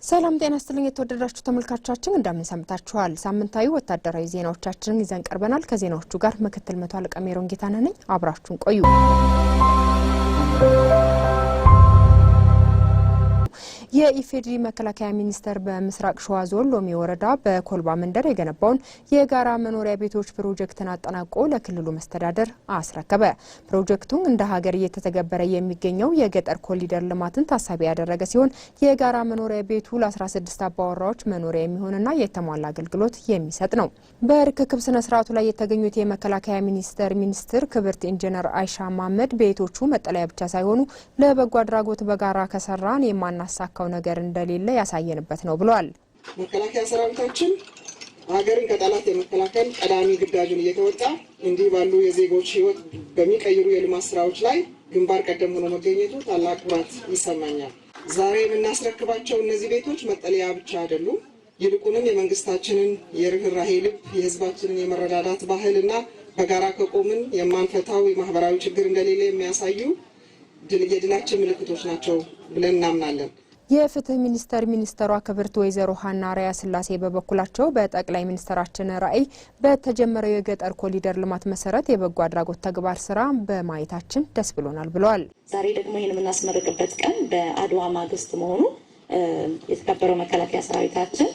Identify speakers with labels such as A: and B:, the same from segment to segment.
A: ሰላም ጤና ይስጥልኝ የተወደዳችሁ ተመልካቾቻችን እንደምን ሰምታችኋል? ሳምንታዊ ወታደራዊ ዜናዎቻችንን ይዘን ቀርበናል። ከዜናዎቹ ጋር ምክትል መቶ አለቃ ሜሮን ጌታነህ ነኝ። አብራችሁን ቆዩ። የኢፌዴሪ መከላከያ ሚኒስቴር በምስራቅ ሸዋ ዞን ሎሚ ወረዳ በኮልባ መንደር የገነባውን የጋራ መኖሪያ ቤቶች ፕሮጀክትን አጠናቆ ለክልሉ መስተዳደር አስረከበ። ፕሮጀክቱ እንደ ሀገር እየተተገበረ የሚገኘው የገጠር ኮሪደር ልማትን ታሳቢ ያደረገ ሲሆን የጋራ መኖሪያ ቤቱ ለ16 አባወራዎች መኖሪያ የሚሆንና የተሟላ አገልግሎት የሚሰጥ ነው። በርክክብ ስነ ስርዓቱ ላይ የተገኙት የመከላከያ ሚኒስትር ክብርት ኢንጂነር አይሻ መሐመድ ቤቶቹ መጠለያ ብቻ ሳይሆኑ ለበጎ አድራጎት በጋራ ከሰራን የማናሳካው ነገር እንደሌለ ያሳየንበት ነው ብለዋል።
B: መከላከያ ሰራዊታችን ሀገርን ከጠላት የመከላከል ቀዳሚ ግዳጁን እየተወጣ እንዲህ ባሉ የዜጎች ሕይወት በሚቀይሩ የልማት ስራዎች ላይ ግንባር ቀደም ሆኖ መገኘቱ ታላቅ ኩራት ይሰማኛል። ዛሬ የምናስረክባቸው እነዚህ ቤቶች መጠለያ ብቻ አይደሉም። ይልቁንም የመንግስታችንን የርህራሄ ልብ፣ የህዝባችንን የመረዳዳት ባህልና በጋራ ከቆምን የማንፈታው የማህበራዊ ችግር እንደሌለ የሚያሳዩ የድላችን ምልክቶች ናቸው ብለን እናምናለን።
A: የፍትህ ሚኒስተሯ ክብርት ወይዘሮ ሀና አርአያ ስላሴ በበኩላቸው በጠቅላይ ሚኒስትራችን ራዕይ በተጀመረው የገጠር ኮሪደር ልማት መሰረት የበጎ አድራጎት ተግባር ስራ በማየታችን ደስ ብሎናል ብለዋል።
C: ዛሬ ደግሞ ይህን የምናስመርቅበት ቀን በአድዋ ማግስት መሆኑ የተከበረው መከላከያ ሰራዊታችን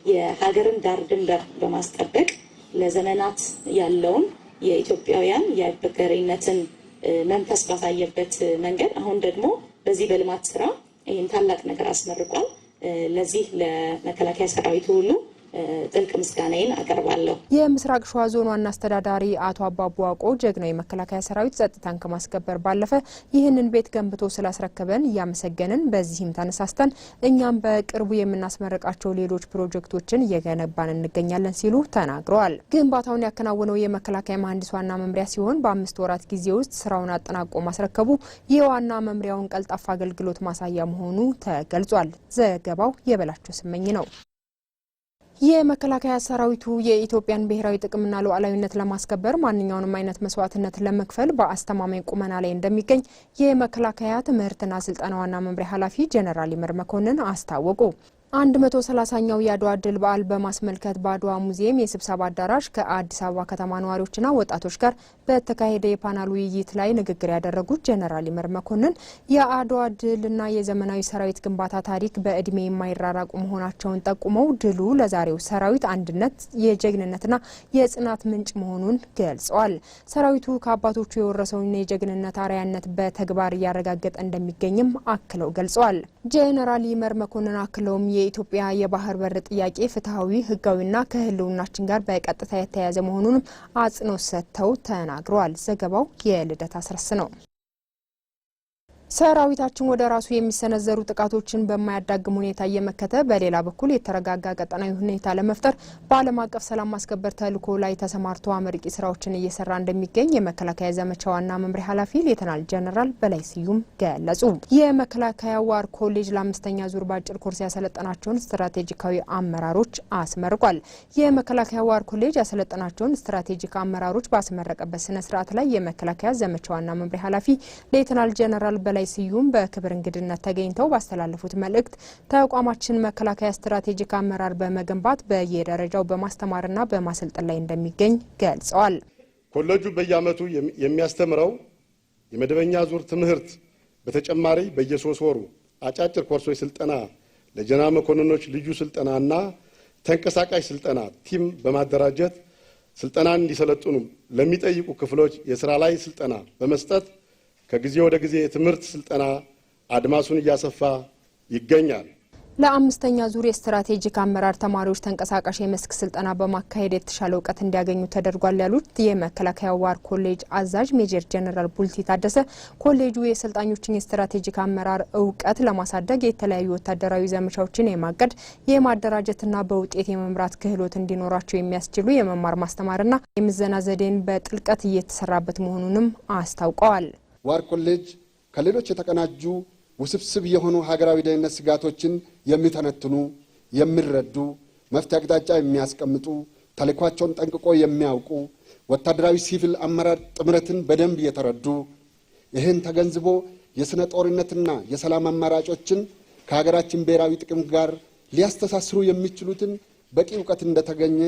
C: የሀገርን ዳር ድንበር በማስጠበቅ ለዘመናት ያለውን የኢትዮጵያውያን የአይበገሬነትን መንፈስ ባሳየበት መንገድ አሁን ደግሞ በዚህ በልማት ስራ ይህን ታላቅ ነገር አስመርቋል። ለዚህ ለመከላከያ ሰራዊቱ ሁሉ ጥልቅ ምስጋናዬን አቀርባለሁ።
A: የምስራቅ ሸዋ ዞን ዋና አስተዳዳሪ አቶ አባቡ ዋቆ ጀግናው የመከላከያ ሰራዊት ጸጥታን ከማስከበር ባለፈ ይህንን ቤት ገንብቶ ስላስረከበን እያመሰገንን በዚህም ተነሳስተን እኛም በቅርቡ የምናስመርቃቸው ሌሎች ፕሮጀክቶችን እየገነባን እንገኛለን ሲሉ ተናግረዋል። ግንባታውን ያከናወነው የመከላከያ መሐንዲስ ዋና መምሪያ ሲሆን በ5 ወራት ጊዜ ውስጥ ስራውን አጠናቆ ማስረከቡ የዋና መምሪያውን ቀልጣፋ አገልግሎት ማሳያ መሆኑ ተገልጿል። ዘገባው የበላቸው ስመኝ ነው። የመከላከያ ሰራዊቱ የኢትዮጵያን ብሔራዊ ጥቅምና ሉዓላዊነት ለማስከበር ማንኛውንም አይነት መስዋዕትነት ለመክፈል በአስተማማኝ ቁመና ላይ እንደሚገኝ የመከላከያ ትምህርትና ስልጠና ዋና መምሪያ ኃላፊ ጄኔራል ይመር መኮንን አስታወቁ። 130ኛው የአድዋ ድል በዓል በማስመልከት በአድዋ ሙዚየም የስብሰባ አዳራሽ ከአዲስ አበባ ከተማ ነዋሪዎችና ወጣቶች ጋር በተካሄደ የፓናል ውይይት ላይ ንግግር ያደረጉት ጄኔራል ይመር መኮንን የአድዋ ድልና የዘመናዊ ሰራዊት ግንባታ ታሪክ በእድሜ የማይራራቁ መሆናቸውን ጠቁመው ድሉ ለዛሬው ሰራዊት አንድነት፣ የጀግንነትና የጽናት ምንጭ መሆኑን ገልጸዋል። ሰራዊቱ ከአባቶቹ የወረሰውን የጀግንነት አርአያነት በተግባር እያረጋገጠ እንደሚገኝም አክለው ገልጸዋል። ጄኔራል ይመር መኮንን አክለውም የኢትዮጵያ የባህር በር ጥያቄ ፍትሃዊ፣ ህጋዊና ከህልውናችን ጋር በቀጥታ የተያያዘ መሆኑንም አጽንኦት ሰጥተው ተናግረዋል። ዘገባው የልደት አስረስ ነው። ሰራዊታችን ወደ ራሱ የሚሰነዘሩ ጥቃቶችን በማያዳግም ሁኔታ እየመከተ በሌላ በኩል የተረጋጋ ቀጠናዊ ሁኔታ ለመፍጠር በዓለም አቀፍ ሰላም ማስከበር ተልዕኮ ላይ ተሰማርቶ አመርቂ ስራዎችን እየሰራ እንደሚገኝ የመከላከያ ዘመቻ ዋና መምሪያ ኃላፊ ሌተናል ጄኔራል በላይ ስዩም ገለጹ። የመከላከያ ዋር ኮሌጅ ለ5ኛ ዙር ባጭር ኮርስ ያሰለጠናቸውን ስትራቴጂካዊ አመራሮች አስመርቋል። የመከላከያ ዋር ኮሌጅ ያሰለጠናቸውን ስትራቴጂክ አመራሮች ባስመረቀበት ስነ ስርዓት ላይ የመከላከያ ዘመቻ ዋና መምሪያ ኃላፊ ሌተናል ጄኔራል በላይ ስዩም በክብር እንግድነት ተገኝተው ባስተላለፉት መልእክት ተቋማችን መከላከያ ስትራቴጂክ አመራር በመገንባት በየደረጃው በማስተማርና በማሰልጠን ላይ እንደሚገኝ ገልጸዋል።
D: ኮሌጁ በየዓመቱ የሚያስተምረው የመደበኛ ዙር ትምህርት በተጨማሪ በየ3 ወሩ አጫጭር ኮርሶች ስልጠና፣ ለጀነራል መኮንኖች ልዩ ስልጠናና ተንቀሳቃሽ ስልጠና ቲም በማደራጀት ስልጠናን እንዲሰለጥኑ ለሚጠይቁ ክፍሎች የስራ ላይ ስልጠና በመስጠት ከጊዜ ወደ ጊዜ የትምህርት ስልጠና አድማሱን እያሰፋ ይገኛል።
A: ለ5ኛ ዙር የስትራቴጂክ አመራር ተማሪዎች ተንቀሳቃሽ የመስክ ስልጠና በማካሄድ የተሻለ እውቀት እንዲያገኙ ተደርጓል ያሉት የመከላከያ ዋር ኮሌጅ አዛዥ ሜጀር ጄኔራል ቡልቲ ታደሰ ኮሌጁ የሰልጣኞችን የስትራቴጂክ አመራር እውቀት ለማሳደግ የተለያዩ ወታደራዊ ዘመቻዎችን የማቀድ የማደራጀትና በውጤት የመምራት ክህሎት እንዲኖራቸው የሚያስችሉ የመማር ማስተማርና የምዘና ዘዴን በጥልቀት እየተሰራበት መሆኑንም አስታውቀዋል።
E: ዋር ኮሌጅ ከሌሎች የተቀናጁ ውስብስብ የሆኑ ሀገራዊ ደህንነት ስጋቶችን የሚተነትኑ፣ የሚረዱ፣ መፍትሄ አቅጣጫ የሚያስቀምጡ፣ ተልዕኳቸውን ጠንቅቆ የሚያውቁ፣ ወታደራዊ ሲቪል አመራር ጥምረትን በደንብ የተረዱ፣ ይህን ተገንዝቦ የስነ ጦርነትና የሰላም አማራጮችን ከሀገራችን ብሔራዊ ጥቅም ጋር ሊያስተሳስሩ የሚችሉትን በቂ እውቀት እንደተገኘ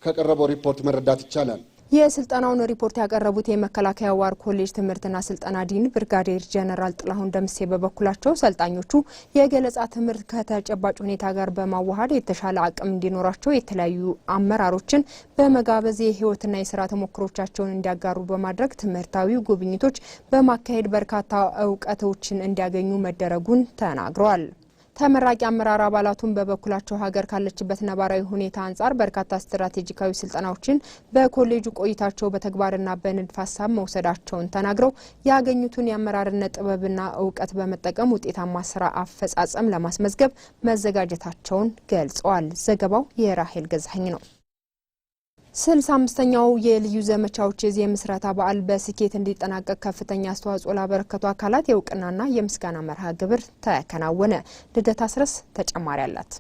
E: ከቀረበው ሪፖርት መረዳት ይቻላል።
A: የስልጠናውን ሪፖርት ያቀረቡት የመከላከያ ዋር ኮሌጅ ትምህርትና ስልጠና ዲን ብርጋዴር ጀነራል ጥላሁን ደምሴ በበኩላቸው ሰልጣኞቹ የገለጻ ትምህርት ከተጨባጭ ሁኔታ ጋር በማዋሃድ የተሻለ አቅም እንዲኖራቸው የተለያዩ አመራሮችን በመጋበዝ የህይወትና የስራ ተሞክሮቻቸውን እንዲያጋሩ በማድረግ ትምህርታዊ ጉብኝቶች በማካሄድ በርካታ እውቀቶችን እንዲያገኙ መደረጉን ተናግረዋል። ተመራቂ አመራር አባላቱን በበኩላቸው ሀገር ካለችበት ነባራዊ ሁኔታ አንጻር በርካታ ስትራቴጂካዊ ስልጠናዎችን በኮሌጁ ቆይታቸው በተግባርና በንድፈ ሀሳብ መውሰዳቸውን ተናግረው ያገኙትን የአመራርነት ጥበብና እውቀት በመጠቀም ውጤታማ ስራ አፈጻጸም ለማስመዝገብ መዘጋጀታቸውን ገልጸዋል። ዘገባው የራሄል ገዛኸኝ ነው። 65ኛው የልዩ ዘመቻዎች የምስረታ በዓል በስኬት እንዲጠናቀቅ ከፍተኛ አስተዋጽኦ ላበረከቱ አካላት የእውቅናና የምስጋና መርሃ ግብር ተከናወነ። ልደታ አስረስ ተጨማሪ አላት።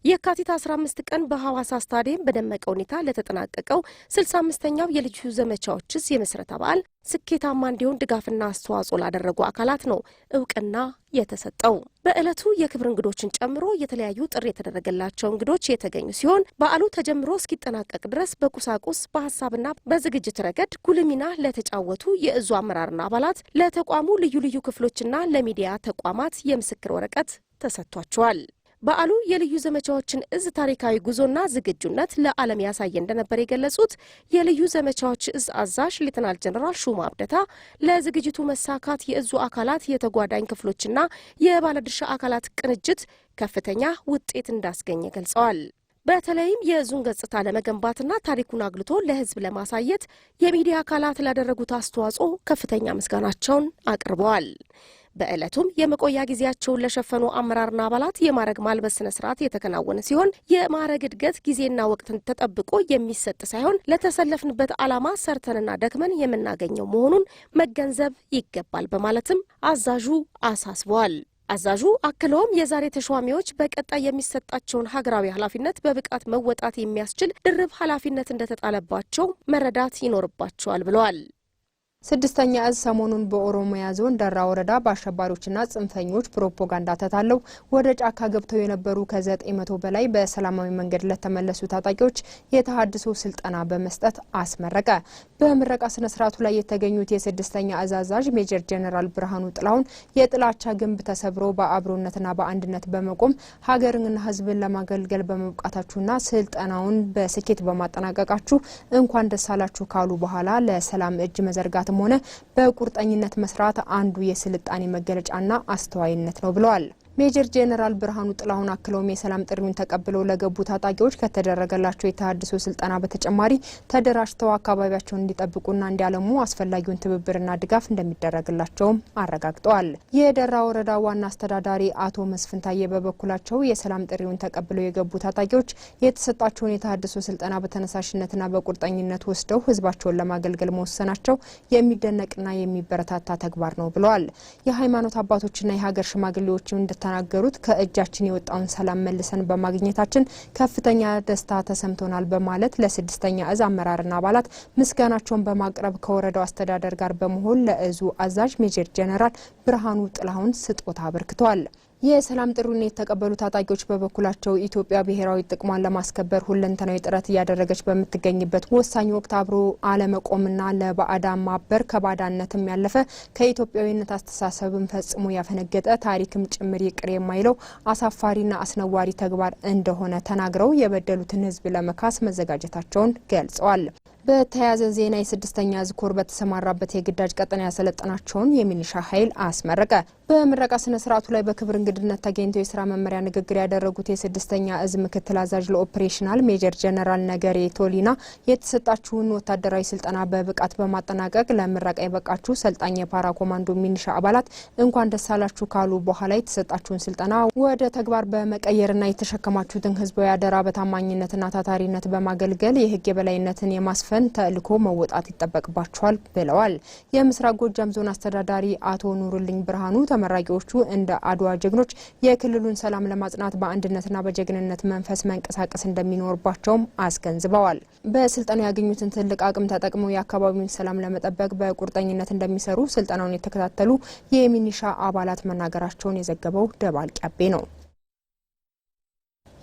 F: የካቲት 15 ቀን በሐዋሳ ስታዲየም በደመቀ ሁኔታ ለተጠናቀቀው 65ኛው የልዩ ዘመቻዎች የምስረታ በዓል ስኬታማ እንዲሆን ድጋፍና አስተዋጽኦ ላደረጉ አካላት ነው እውቅና የተሰጠው። በዕለቱ የክብር እንግዶችን ጨምሮ የተለያዩ ጥሪ የተደረገላቸው እንግዶች የተገኙ ሲሆን በዓሉ ተጀምሮ እስኪጠናቀቅ ድረስ በቁሳቁስ በሀሳብና በዝግጅት ረገድ ጉልህ ሚና ለተጫወቱ የእዙ አመራርና አባላት ለተቋሙ ልዩ ልዩ ክፍሎችና ለሚዲያ ተቋማት የምስክር ወረቀት ተሰጥቷቸዋል። በዓሉ የልዩ ዘመቻዎችን እዝ ታሪካዊ ጉዞና ዝግጁነት ለዓለም ያሳየ እንደነበር የገለጹት የልዩ ዘመቻዎች እዝ አዛዥ ሌተናል ጀነራል ሹማ አብደታ ለዝግጅቱ መሳካት የእዙ አካላት የተጓዳኝ ክፍሎችና የባለድርሻ አካላት ቅንጅት ከፍተኛ ውጤት እንዳስገኘ ገልጸዋል። በተለይም የእዙን ገጽታ ለመገንባትና ታሪኩን አግልቶ ለሕዝብ ለማሳየት የሚዲያ አካላት ላደረጉት አስተዋጽኦ ከፍተኛ ምስጋናቸውን አቅርበዋል። በዕለቱም የመቆያ ጊዜያቸውን ለሸፈኑ አመራርና አባላት የማዕረግ ማልበስ ስነ ስርዓት የተከናወነ ሲሆን የማዕረግ እድገት ጊዜና ወቅትን ተጠብቆ የሚሰጥ ሳይሆን ለተሰለፍንበት ዓላማ ሰርተንና ደክመን የምናገኘው መሆኑን መገንዘብ ይገባል በማለትም አዛዡ አሳስበዋል። አዛዡ አክለውም የዛሬ ተሿሚዎች በቀጣይ የሚሰጣቸውን ሀገራዊ ኃላፊነት በብቃት መወጣት የሚያስችል ድርብ ኃላፊነት እንደተጣለባቸው መረዳት ይኖርባቸዋል ብለዋል።
A: 6ኛ እዝ ሰሞኑን በኦሮሚያ ዞን ደራ ወረዳ በአሸባሪዎችና ጽንፈኞች ፕሮፓጋንዳ ተታለው ወደ ጫካ ገብተው የነበሩ ከ900 በላይ በሰላማዊ መንገድ ለተመለሱ ታጣቂዎች የተሃድሶ ስልጠና በመስጠት አስመረቀ። በምረቃ ስነ ስርዓቱ ላይ የተገኙት የ6ኛ እዝ አዛዥ ሜጀር ጀነራል ብርሃኑ ጥላሁን የጥላቻ ግንብ ተሰብሮ በአብሮነትና በአንድነት በመቆም ሀገርንና ሕዝብን ለማገልገል በመብቃታችሁና ስልጠናውን በስኬት በማጠናቀቃችሁ እንኳን ደስ አላችሁ ካሉ በኋላ ለሰላም እጅ መዘርጋት ሆነ በቁርጠኝነት መስራት አንዱ የስልጣኔ መገለጫና አስተዋይነት ነው ብለዋል። ሜጀር ጄኔራል ብርሃኑ ጥላሁን አክለውም የሰላም ጥሪውን ተቀብለው ለገቡ ታጣቂዎች ከተደረገላቸው የተሃድሶ ስልጠና በተጨማሪ ተደራጅተው አካባቢያቸውን እንዲጠብቁና እንዲያለሙ አስፈላጊውን ትብብርና ድጋፍ እንደሚደረግላቸውም አረጋግጠዋል። የደራ ወረዳ ዋና አስተዳዳሪ አቶ መስፍን ታዬ በበኩላቸው የሰላም ጥሪውን ተቀብለው የገቡ ታጣቂዎች የተሰጣቸውን የተሃድሶ ስልጠና በተነሳሽነትና በቁርጠኝነት ወስደው ህዝባቸውን ለማገልገል መወሰናቸው የሚደነቅና የሚበረታታ ተግባር ነው ብለዋል። የሃይማኖት አባቶችና የሀገር ሽማግሌዎች ተናገሩት ከእጃችን የወጣውን ሰላም መልሰን በማግኘታችን ከፍተኛ ደስታ ተሰምቶናል በማለት ለ6ኛ እዝ አመራርና አባላት ምስጋናቸውን በማቅረብ ከወረዳው አስተዳደር ጋር በመሆን ለእዙ አዛዥ ሜጀር ጄኔራል ብርሃኑ ጥላሁን ስጦታ አበርክተዋል። የሰላም ጥሪውን የተቀበሉ ታጣቂዎች በበኩላቸው ኢትዮጵያ ብሔራዊ ጥቅሟን ለማስከበር ሁለንተናዊ ጥረት እያደረገች በምትገኝበት ወሳኝ ወቅት አብሮ አለመቆምና ለባዕዳ ማበር ከባዳነትም ያለፈ ከኢትዮጵያዊነት አስተሳሰብን ፈጽሞ ያፈነገጠ ታሪክም ጭምር ይቅር የማይለው አሳፋሪና አስነዋሪ ተግባር እንደሆነ ተናግረው የበደሉትን ሕዝብ ለመካስ መዘጋጀታቸውን ገልጸዋል። በተያያዘ ዜና የ6ኛ እዝ ኮር በተሰማራበት የግዳጅ ቀጠና ያሰለጠናቸውን የሚኒሻ ኃይል አስመረቀ። በምረቃ ስነ ስርዓቱ ላይ በክብር እንግድነት ተገኝተው የስራ መመሪያ ንግግር ያደረጉት የ6ኛ እዝ ምክትል አዛዥ ለኦፕሬሽናል ሜጀር ጀነራል ነገሬ ቶሊና የተሰጣችሁን ወታደራዊ ስልጠና በብቃት በማጠናቀቅ ለምረቃ የበቃችሁ ሰልጣኝ የፓራ ኮማንዶ ሚኒሻ አባላት እንኳን ደስ አላችሁ ካሉ በኋላ የተሰጣችሁን ስልጠና ወደ ተግባር በመቀየርና የተሸከማችሁትን ህዝባዊ አደራ በታማኝነትና ታታሪነት በማገልገል የህግ የበላይነትን የማስፈን ተልዕኮ መወጣት ይጠበቅባቸዋል ብለዋል። የምስራቅ ጎጃም ዞን አስተዳዳሪ አቶ ኑሩልኝ ብርሃኑ ተመራቂዎቹ እንደ አድዋ ጀግኖች የክልሉን ሰላም ለማጽናት በአንድነትና በጀግንነት መንፈስ መንቀሳቀስ እንደሚኖርባቸውም አስገንዝበዋል። በስልጠናው ያገኙትን ትልቅ አቅም ተጠቅመው የአካባቢውን ሰላም ለመጠበቅ በቁርጠኝነት እንደሚሰሩ ስልጠናውን የተከታተሉ የሚኒሻ አባላት መናገራቸውን የዘገበው ደባልቅ ያቤ ነው።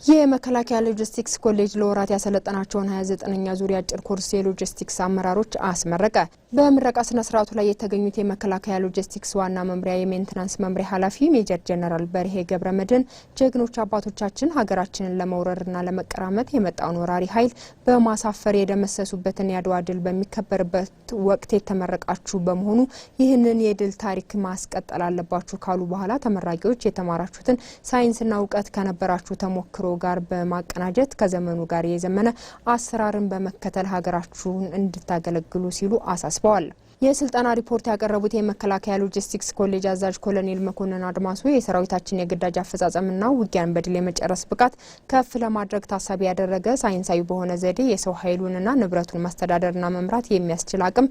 A: የመከላከያ ሎጂስቲክስ ኮሌጅ ለወራት ያሰለጠናቸውን 29ኛ ዙር አጭር ኮርስ የሎጂስቲክስ አመራሮች አስመረቀ። በምረቃ ስነ ስርዓቱ ላይ የተገኙት የመከላከያ ሎጂስቲክስ ዋና መምሪያ የሜንቴናንስ መምሪያ ኃላፊ ሜጀር ጀነራል በርሄ ገብረመድህን ጀግኖች አባቶቻችን ሀገራችንን ለመውረርና ለመቀራመት የመጣውን ወራሪ ኃይል በማሳፈር የደመሰሱበትን የአድዋ ድል በሚከበርበት ወቅት የተመረቃችሁ በመሆኑ ይህንን የድል ታሪክ ማስቀጠል አለባችሁ ካሉ በኋላ ተመራቂዎች የተማራችሁትን ሳይንስና እውቀት ከነበራችሁ ተሞክሮ ጋር በማቀናጀት ከዘመኑ ጋር የዘመነ አሰራርን በመከተል ሀገራችሁን እንድታገለግሉ ሲሉ አሳስበዋል። የስልጠና ሪፖርት ያቀረቡት የመከላከያ ሎጂስቲክስ ኮሌጅ አዛዥ ኮሎኔል መኮንን አድማሱ የሰራዊታችን የግዳጅ አፈጻጸምና ውጊያን በድል የመጨረስ ብቃት ከፍ ለማድረግ ታሳቢ ያደረገ ሳይንሳዊ በሆነ ዘዴ የሰው ኃይሉንና ንብረቱን ማስተዳደርና መምራት የሚያስችል አቅም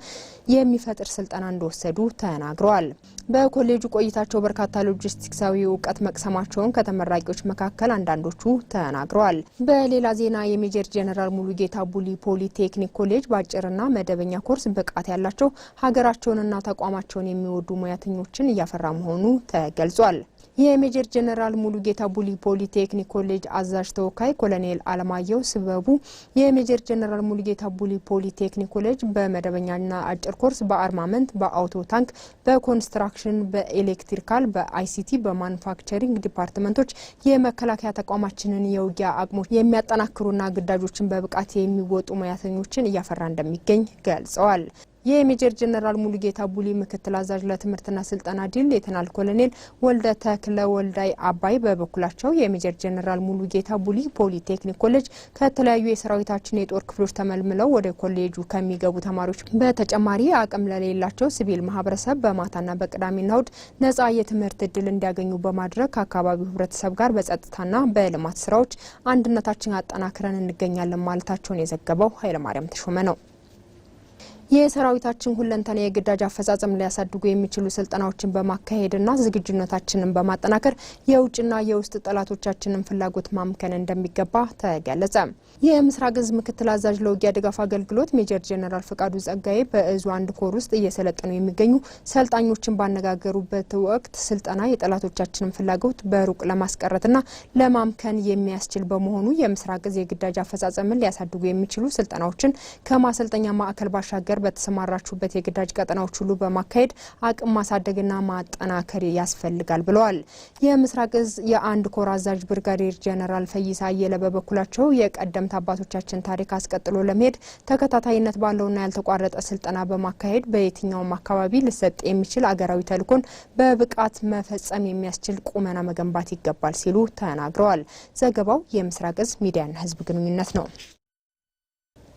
A: የሚፈጥር ስልጠና እንደወሰዱ ተናግረዋል። በኮሌጁ ቆይታቸው በርካታ ሎጂስቲክሳዊ እውቀት መቅሰማቸውን ከተመራቂዎች መካከል አንዳንዶቹ ተናግረዋል። በሌላ ዜና የሜጀር ጀነራል ሙሉጌታ ቡሊ ፖሊቴክኒክ ኮሌጅ በአጭርና መደበኛ ኮርስ ብቃት ያላቸው ሀገራቸውንና ተቋማቸውን የሚወዱ ሙያተኞችን እያፈራ መሆኑ ተገልጿል። የሜጀር ጀነራል ሙሉጌታ ቡሊ ፖሊቴክኒክ ኮሌጅ አዛዥ ተወካይ ኮሎኔል አለማየሁ ስበቡ የሜጀር ጀነራል ሙሉጌታ ቡሊ ፖሊቴክኒክ ኮሌጅ በመደበኛና አጭር ኮርስ በአርማመንት፣ በአውቶ ታንክ፣ በኮንስትራክሽን፣ በኤሌክትሪካል፣ በአይሲቲ፣ በማኑፋክቸሪንግ ዲፓርትመንቶች የመከላከያ ተቋማችንን የውጊያ አቅሞች የሚያጠናክሩና ግዳጆችን በብቃት የሚወጡ ሙያተኞችን እያፈራ እንደሚገኝ ገልጸዋል። የሜጀር ጀነራል ሙሉጌታ ቡሊ ምክትል አዛዥ ለትምህርትና ስልጠና ዲን ሌተናል ኮሎኔል ወልደ ተክለ ወልዳይ አባይ በበኩላቸው የሜጀር ጀነራል ሙሉጌታ ቡሊ ፖሊቴክኒክ ኮሌጅ ከተለያዩ የሰራዊታችን የጦር ክፍሎች ተመልምለው ወደ ኮሌጁ ከሚገቡ ተማሪዎች በተጨማሪ አቅም ለሌላቸው ሲቪል ማህበረሰብ በማታና በቅዳሜና እሁድ ነጻ የትምህርት እድል እንዲያገኙ በማድረግ ከአካባቢው ህብረተሰብ ጋር በጸጥታና በልማት ስራዎች አንድነታችን አጠናክረን እንገኛለን ማለታቸውን የዘገበው ኃይለማርያም ተሾመ ነው። የሰራዊታችን ሁለንተና የግዳጅ አፈጻጸም ሊያሳድጉ የሚችሉ ስልጠናዎችን በማካሄድና ዝግጁነታችንን በማጠናከር የውጭና የውስጥ ጠላቶቻችንን ፍላጎት ማምከን እንደሚገባ ተገለጸ። የምስራቅ እዝ ምክትል አዛዥ ለውጊያ ድጋፍ አገልግሎት ሜጀር ጀነራል ፍቃዱ ጸጋዬ በእዙ አንድ ኮር ውስጥ እየሰለጠኑ የሚገኙ ሰልጣኞችን ባነጋገሩበት ወቅት ስልጠና የጠላቶቻችንን ፍላጎት በሩቅ ለማስቀረትና ለማምከን የሚያስችል በመሆኑ የምስራቅ እዝ የግዳጅ አፈጻጸምን ሊያሳድጉ የሚችሉ ስልጠናዎችን ከማሰልጠኛ ማዕከል ባሻገር በተሰማራችሁበት የግዳጅ ቀጠናዎች ሁሉ በማካሄድ አቅም ማሳደግና ማጠናከር ያስፈልጋል ብለዋል። የምስራቅ እዝ የአንድ ኮር አዛዥ ብርጋዴር ጀነራል ፈይሳ አየለ በበኩላቸው የቀደምት አባቶቻችን ታሪክ አስቀጥሎ ለመሄድ ተከታታይነት ባለውና ያልተቋረጠ ስልጠና በማካሄድ በየትኛውም አካባቢ ሊሰጥ የሚችል አገራዊ ተልዕኮን በብቃት መፈጸም የሚያስችል ቁመና መገንባት ይገባል ሲሉ ተናግረዋል። ዘገባው የምስራቅ እዝ ሚዲያና ሕዝብ ግንኙነት ነው።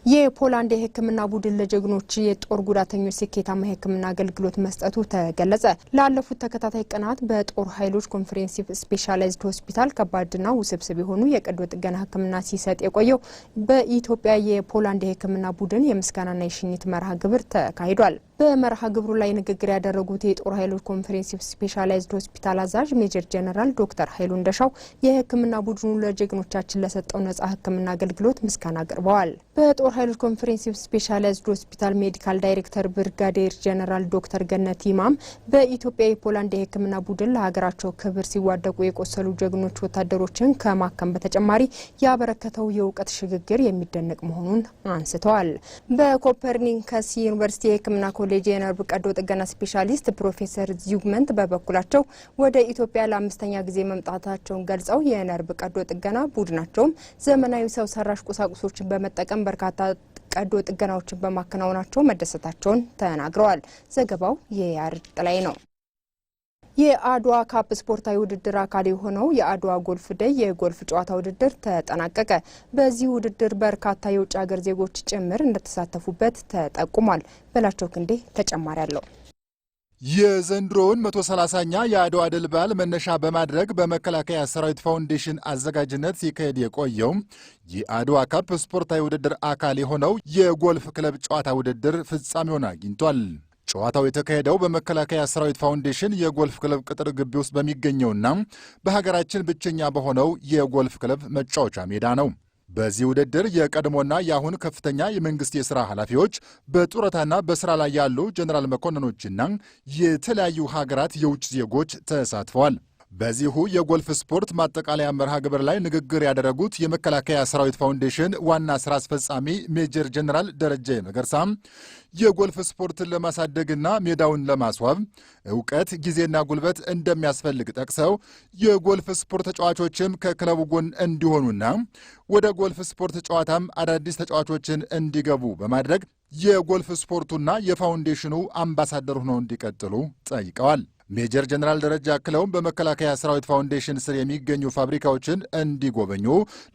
A: የፖላንድ የሕክምና ቡድን ለጀግኖች የጦር ጉዳተኞች ስኬታማ የሕክምና አገልግሎት መስጠቱ ተገለጸ። ላለፉት ተከታታይ ቀናት በጦር ኃይሎች ኮንፈረንሲቭ ስፔሻላይዝድ ሆስፒታል ከባድና ውስብስብ የሆኑ የቀዶ ጥገና ሕክምና ሲሰጥ የቆየው በኢትዮጵያ የፖላንድ የሕክምና ቡድን የምስጋናና የሽኝት መርሃ ግብር ተካሂዷል። በመርሃ ግብሩ ላይ ንግግር ያደረጉት የጦር ኃይሎች ኮንፈረንሲቭ ስፔሻላይዝድ ሆስፒታል አዛዥ ሜጀር ጀነራል ዶክተር ኃይሉ እንደሻው የሕክምና ቡድኑ ለጀግኖቻችን ለሰጠው ነጻ ሕክምና አገልግሎት ምስጋና አቅርበዋል። በጦር ኃይሎች ኮንፈረንሲቭ ስፔሻላይዝድ ሆስፒታል ሜዲካል ዳይሬክተር ብርጋዴር ጀነራል ዶክተር ገነት ይማም በኢትዮጵያ የፖላንድ የሕክምና ቡድን ለሀገራቸው ክብር ሲዋደቁ የቆሰሉ ጀግኖች ወታደሮችን ከማከም በተጨማሪ ያበረከተው የእውቀት ሽግግር የሚደነቅ መሆኑን አንስተዋል። በኮፐርኒከስ ዩኒቨርሲቲ የሕክምና ኮሌጅ የነርቭ ቀዶ ጥገና ስፔሻሊስት ፕሮፌሰር ዚጉመንት በበኩላቸው ወደ ኢትዮጵያ ለአምስተኛ ጊዜ መምጣታቸውን ገልጸው የነርቭ ቀዶ ጥገና ቡድናቸውም ዘመናዊ ሰው ሰራሽ ቁሳቁሶችን በመጠቀም በርካታ ቀዶ ጥገናዎችን በማከናወናቸው መደሰታቸውን ተናግረዋል። ዘገባው የያሬድ ጥላይ ነው። የአድዋ ካፕ ስፖርታዊ ውድድር አካል የሆነው የአድዋ ጎልፍ ዴይ የጎልፍ ጨዋታ ውድድር ተጠናቀቀ። በዚህ ውድድር በርካታ የውጭ ሀገር ዜጎች ጭምር እንደተሳተፉበት ተጠቁሟል። በላቸው ክንዴ ተጨማሪ አለው።
G: የዘንድሮውን 130ኛ የአድዋ ድል በዓል መነሻ በማድረግ በመከላከያ ሰራዊት ፋውንዴሽን አዘጋጅነት ሲካሄድ የቆየው የአድዋ ካፕ ስፖርታዊ ውድድር አካል የሆነው የጎልፍ ክለብ ጨዋታ ውድድር ፍጻሜውን አግኝቷል። ጨዋታው የተካሄደው በመከላከያ ሰራዊት ፋውንዴሽን የጎልፍ ክለብ ቅጥር ግቢ ውስጥ በሚገኘውና በሀገራችን ብቸኛ በሆነው የጎልፍ ክለብ መጫወቻ ሜዳ ነው። በዚህ ውድድር የቀድሞና የአሁን ከፍተኛ የመንግስት የሥራ ኃላፊዎች፣ በጡረታና በሥራ ላይ ያሉ ጀኔራል መኮንኖችና የተለያዩ ሀገራት የውጭ ዜጎች ተሳትፈዋል። በዚሁ የጎልፍ ስፖርት ማጠቃለያ መርሃ ግብር ላይ ንግግር ያደረጉት የመከላከያ ሰራዊት ፋውንዴሽን ዋና ስራ አስፈጻሚ ሜጀር ጀነራል ደረጀ መገርሳም የጎልፍ ስፖርትን ለማሳደግና ሜዳውን ለማስዋብ እውቀት፣ ጊዜና ጉልበት እንደሚያስፈልግ ጠቅሰው የጎልፍ ስፖርት ተጫዋቾችም ከክለቡ ጎን እንዲሆኑና ወደ ጎልፍ ስፖርት ጨዋታም አዳዲስ ተጫዋቾችን እንዲገቡ በማድረግ የጎልፍ ስፖርቱና የፋውንዴሽኑ አምባሳደር ሆነው እንዲቀጥሉ ጠይቀዋል። ሜጀር ጀነራል ደረጃ አክለውም በመከላከያ ሰራዊት ፋውንዴሽን ስር የሚገኙ ፋብሪካዎችን እንዲጎበኙ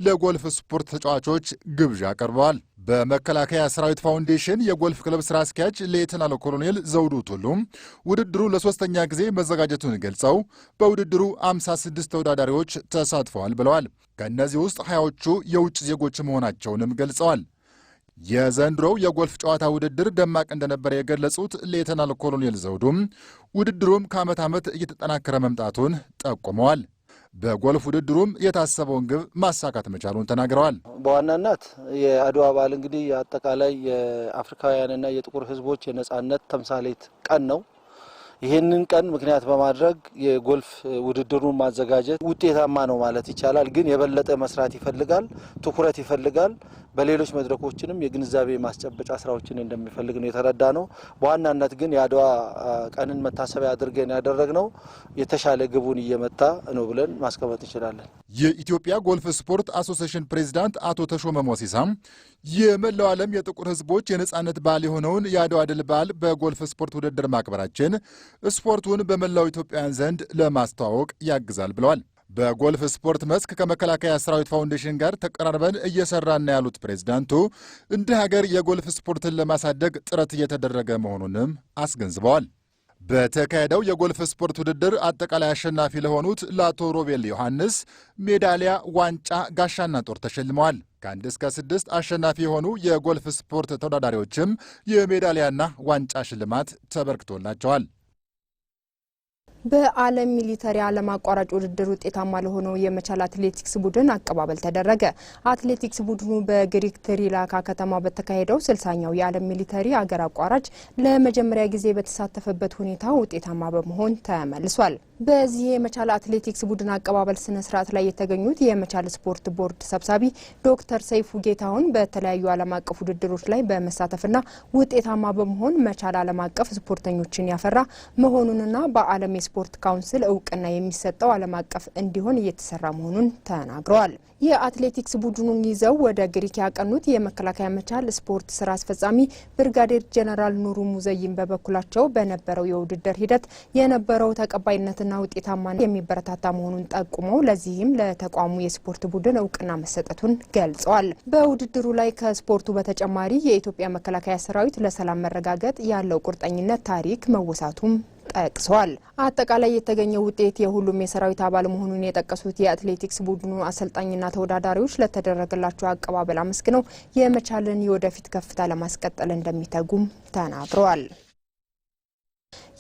G: ለጎልፍ ስፖርት ተጫዋቾች ግብዣ አቅርበዋል። በመከላከያ ሰራዊት ፋውንዴሽን የጎልፍ ክለብ ስራ አስኪያጅ ሌተናል ኮሎኔል ዘውዱ ቱሉም ውድድሩ ለሶስተኛ ጊዜ መዘጋጀቱን ገልጸው በውድድሩ 56 ተወዳዳሪዎች ተሳትፈዋል ብለዋል። ከእነዚህ ውስጥ 20ዎቹ የውጭ ዜጎች መሆናቸውንም ገልጸዋል። የዘንድሮው የጎልፍ ጨዋታ ውድድር ደማቅ እንደነበረ የገለጹት ሌተናል ኮሎኔል ዘውዱም ውድድሩም ከዓመት ዓመት እየተጠናከረ መምጣቱን ጠቁመዋል። በጎልፍ ውድድሩም የታሰበውን ግብ ማሳካት መቻሉን ተናግረዋል።
H: በዋናነት የአድዋ በዓል እንግዲህ አጠቃላይ የአፍሪካውያንና የጥቁር ሕዝቦች የነጻነት ተምሳሌት ቀን ነው። ይህንን ቀን ምክንያት በማድረግ የጎልፍ ውድድሩን ማዘጋጀት ውጤታማ ነው ማለት ይቻላል። ግን የበለጠ መስራት ይፈልጋል፣ ትኩረት ይፈልጋል። በሌሎች መድረኮችንም የግንዛቤ ማስጨበጫ ስራዎችን እንደሚፈልግ ነው የተረዳ ነው። በዋናነት ግን የአድዋ ቀንን መታሰቢያ አድርገን ያደረግነው የተሻለ ግቡን እየመታ ነው ብለን ማስቀመጥ እንችላለን።
G: የኢትዮጵያ ጎልፍ ስፖርት አሶሲዬሽን ፕሬዝዳንት አቶ ተሾመ ሞሲሳም የመላው ዓለም የጥቁር ሕዝቦች የነጻነት በዓል የሆነውን የአድዋ ድል በዓል በጎልፍ ስፖርት ውድድር ማክበራችን ስፖርቱን በመላው ኢትዮጵያውያን ዘንድ ለማስተዋወቅ ያግዛል ብለዋል። በጎልፍ ስፖርት መስክ ከመከላከያ ሰራዊት ፋውንዴሽን ጋር ተቀራርበን እየሰራን ያሉት ፕሬዝዳንቱ እንደ ሀገር የጎልፍ ስፖርትን ለማሳደግ ጥረት እየተደረገ መሆኑንም አስገንዝበዋል። በተካሄደው የጎልፍ ስፖርት ውድድር አጠቃላይ አሸናፊ ለሆኑት ለአቶ ሮቤል ዮሐንስ ሜዳሊያ፣ ዋንጫ፣ ጋሻና ጦር ተሸልመዋል። ከ1 እስከ 6 አሸናፊ የሆኑ የጎልፍ ስፖርት ተወዳዳሪዎችም የሜዳሊያና ዋንጫ ሽልማት ተበርክቶላቸዋል።
A: በዓለም ሚሊተሪ ዓለም አቋራጭ ውድድር ውጤታማ ለሆነው የመቻል አትሌቲክስ ቡድን አቀባበል ተደረገ። አትሌቲክስ ቡድኑ በግሪክ ትሪላካ ከተማ በተካሄደው 60ኛው የዓለም ሚሊተሪ አገር አቋራጭ ለመጀመሪያ ጊዜ በተሳተፈበት ሁኔታ ውጤታማ በመሆን ተመልሷል። በዚህ የመቻል አትሌቲክስ ቡድን አቀባበል ስነ ስርዓት ላይ የተገኙት የመቻል ስፖርት ቦርድ ሰብሳቢ ዶክተር ሰይፉ ጌታሁን በተለያዩ ዓለም አቀፍ ውድድሮች ላይ በመሳተፍና ውጤታማ በመሆን መቻል ዓለም አቀፍ ስፖርተኞችን ያፈራ መሆኑንና በዓለም የስፖርት ካውንስል እውቅና የሚሰጠው ዓለም አቀፍ እንዲሆን እየተሰራ መሆኑን ተናግረዋል። የአትሌቲክስ ቡድኑን ይዘው ወደ ግሪክ ያቀኑት የመከላከያ መቻል ስፖርት ስራ አስፈጻሚ ብርጋዴር ጀነራል ኑሩ ሙዘይን በበኩላቸው በነበረው የውድድር ሂደት የነበረው ተቀባይነትና ውጤታማነት የሚበረታታ መሆኑን ጠቁመው ለዚህም ለተቋሙ የስፖርት ቡድን እውቅና መሰጠቱን ገልጸዋል። በውድድሩ ላይ ከስፖርቱ በተጨማሪ የኢትዮጵያ መከላከያ ሰራዊት ለሰላም መረጋገጥ ያለው ቁርጠኝነት ታሪክ መወሳቱም ጠቅሰዋል። አጠቃላይ የተገኘው ውጤት የሁሉም የሰራዊት አባል መሆኑን የጠቀሱት የአትሌቲክስ ቡድኑ አሰልጣኝና ተወዳዳሪዎች ለተደረገላቸው አቀባበል አመስግነው የመቻልን የወደፊት ከፍታ ለማስቀጠል እንደሚተጉም ተናግረዋል።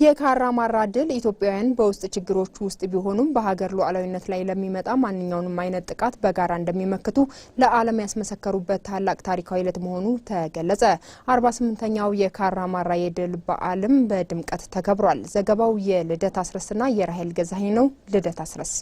A: የካራማራ ድል ኢትዮጵያውያን በውስጥ ችግሮች ውስጥ ቢሆኑም በሀገር ሉዓላዊነት ላይ ለሚመጣ ማንኛውንም አይነት ጥቃት በጋራ እንደሚመክቱ ለዓለም ያስመሰከሩበት ታላቅ ታሪካዊ ዕለት መሆኑ ተገለጸ። 48ኛው የካራማራ የድል በዓልም በድምቀት ተከብሯል። ዘገባው የልደት አስረስና የራሄል ገዛኸኝ ነው። ልደት አስረስ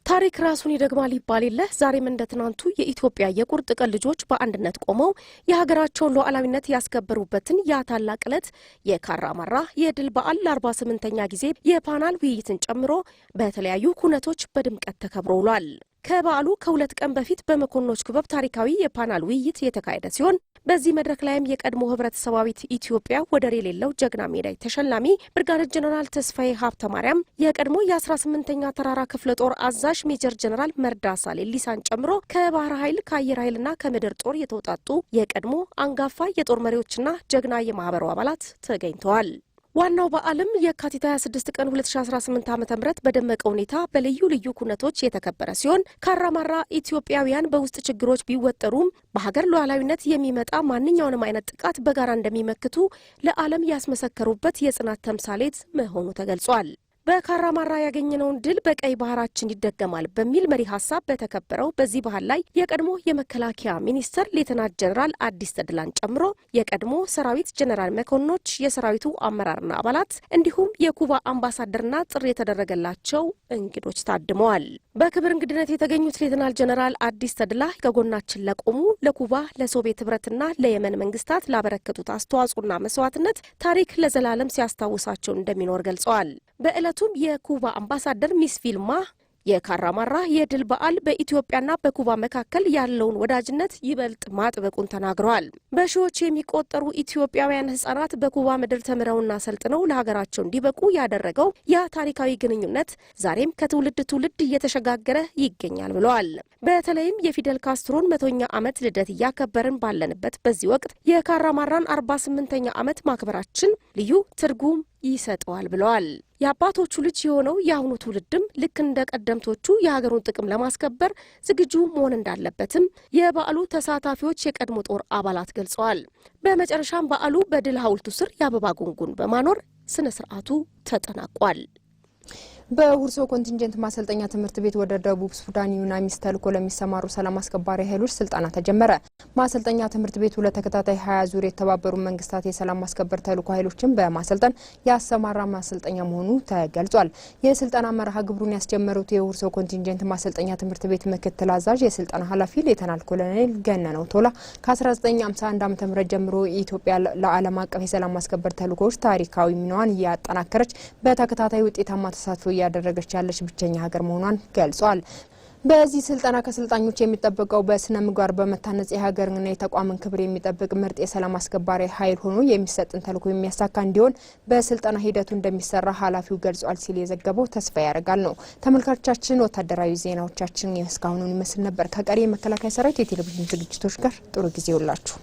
F: ታሪክ ራሱን ይደግማል ይባል የለ ዛሬም እንደ ትናንቱ የኢትዮጵያ የቁርጥ ቀን ልጆች በአንድነት ቆመው የሀገራቸውን ሉዓላዊነት ያስከበሩበትን ያ ታላቅ ዕለት የካራማራ የድል በዓል ለ48ኛ ጊዜ የፓናል ውይይትን ጨምሮ በተለያዩ ኩነቶች በድምቀት ተከብሮ ውሏል። ከበዓሉ ከ2 ቀን በፊት በመኮንኖች ክበብ ታሪካዊ የፓናል ውይይት የተካሄደ ሲሆን በዚህ መድረክ ላይም የቀድሞ ህብረተሰባዊት ኢትዮጵያ ወደር የሌለው ጀግና ሜዳይ ተሸላሚ ብርጋዴር ጀነራል ተስፋዬ ሀብተ ማርያም፣ የቀድሞ የ18ኛ ተራራ ክፍለ ጦር አዛዥ ሜጀር ጀነራል መርዳሳ ሌሊሳን ጨምሮ ከባህር ኃይል ከአየር ኃይልና ከምድር ጦር የተውጣጡ የቀድሞ አንጋፋ የጦር መሪዎችና ጀግና የማህበሩ አባላት ተገኝተዋል። ዋናው በዓልም የካቲት 26 ቀን 2018 ዓ.ም በደመቀ ሁኔታ በልዩ ልዩ ኩነቶች የተከበረ ሲሆን ካራማራ ኢትዮጵያውያን በውስጥ ችግሮች ቢወጠሩም በሀገር ሉዓላዊነት የሚመጣ ማንኛውንም አይነት ጥቃት በጋራ እንደሚመክቱ ለዓለም ያስመሰከሩበት የጽናት ተምሳሌት መሆኑ ተገልጿል። በካራማራ ያገኘነውን ድል በቀይ ባህራችን ይደገማል በሚል መሪ ሀሳብ በተከበረው በዚህ ባህል ላይ የቀድሞ የመከላከያ ሚኒስትር ሌተናንት ጀነራል አዲስ ተድላን ጨምሮ የቀድሞ ሰራዊት ጀነራል መኮንኖች፣ የሰራዊቱ አመራርና አባላት እንዲሁም የኩባ አምባሳደርና ጥሪ የተደረገላቸው እንግዶች ታድመዋል። በክብር እንግድነት የተገኙት ሌተናንት ጀነራል አዲስ ተድላ ከጎናችን ለቆሙ ለኩባ፣ ለሶቪየት ህብረትና ለየመን መንግስታት ላበረከቱት አስተዋጽኦና መስዋዕትነት ታሪክ ለዘላለም ሲያስታውሳቸው እንደሚኖር ገልጸዋል። በዕለቱም የኩባ አምባሳደር ሚስ ቪልማ የካራማራ የድል በዓል በኢትዮጵያና በኩባ መካከል ያለውን ወዳጅነት ይበልጥ ማጥበቁን ተናግረዋል። በሺዎች የሚቆጠሩ ኢትዮጵያውያን ህጻናት በኩባ ምድር ተምረውና ሰልጥነው ለሀገራቸው እንዲበቁ ያደረገው ያ ታሪካዊ ግንኙነት ዛሬም ከትውልድ ትውልድ እየተሸጋገረ ይገኛል ብለዋል። በተለይም የፊደል ካስትሮን 100ኛ ዓመት ልደት እያከበርን ባለንበት በዚህ ወቅት የካራማራን 48ኛ ዓመት ማክበራችን ልዩ ትርጉም ይሰጠዋል ብለዋል። የአባቶቹ ልጅ የሆነው የአሁኑ ትውልድም ልክ እንደ ቀደምቶቹ የሀገሩን ጥቅም ለማስከበር ዝግጁ መሆን እንዳለበትም የበዓሉ ተሳታፊዎች የቀድሞ ጦር አባላት ገልጸዋል። በመጨረሻም በዓሉ በድል ሐውልቱ ስር የአበባ ጉንጉን በማኖር ስነ ስርዓቱ ተጠናቋል።
A: በሁርሶ ኮንቲንጀንት ማሰልጠኛ ትምህርት ቤት ወደ ደቡብ ሱዳን ዩናሚስ ተልኮ ለሚሰማሩ ሰላም አስከባሪ ኃይሎች ስልጠና ተጀመረ። ማሰልጠኛ ትምህርት ቤቱ ለተከታታይ 20 ዙር የተባበሩ መንግስታት የሰላም ማስከበር ተልኮ ኃይሎችን በማሰልጠን ያሰማራ ማሰልጠኛ መሆኑ ተገልጿል። የስልጠና መርሃ ግብሩን ያስጀመሩት የሁርሶ ኮንቲንጀንት ማሰልጠኛ ትምህርት ቤት ምክትል አዛዥ የስልጠና ኃላፊ ሌተናል ኮሎኔል ገነነው ቶላ ከ1951 ዓ.ም ጀምሮ ኢትዮጵያ ለዓለም አቀፍ የሰላም ማስከበር ተልኮዎች ታሪካዊ ሚናዋን እያጠናከረች በተከታታይ ውጤታማ ተሳትፎ ያደረገች ያለች ብቸኛ ሀገር መሆኗን ገልጿል። በዚህ ስልጠና ከስልጣኞች የሚጠበቀው በስነ ምግባር በመታነጽ የሀገርንና የተቋምን ክብር የሚጠብቅ ምርጥ የሰላም አስከባሪ ኃይል ሆኖ የሚሰጥን ተልዕኮ የሚያሳካ እንዲሆን በስልጠና ሂደቱ እንደሚሰራ ኃላፊው ገልጿል ሲል የዘገበው ተስፋ ያደርጋል ነው። ተመልካቾቻችን ወታደራዊ ዜናዎቻችን እስካሁኑን ይመስል ነበር። ከቀሪ የመከላከያ ሰራዊት የቴሌቪዥን ዝግጅቶች ጋር ጥሩ ጊዜ ይውላችሁ።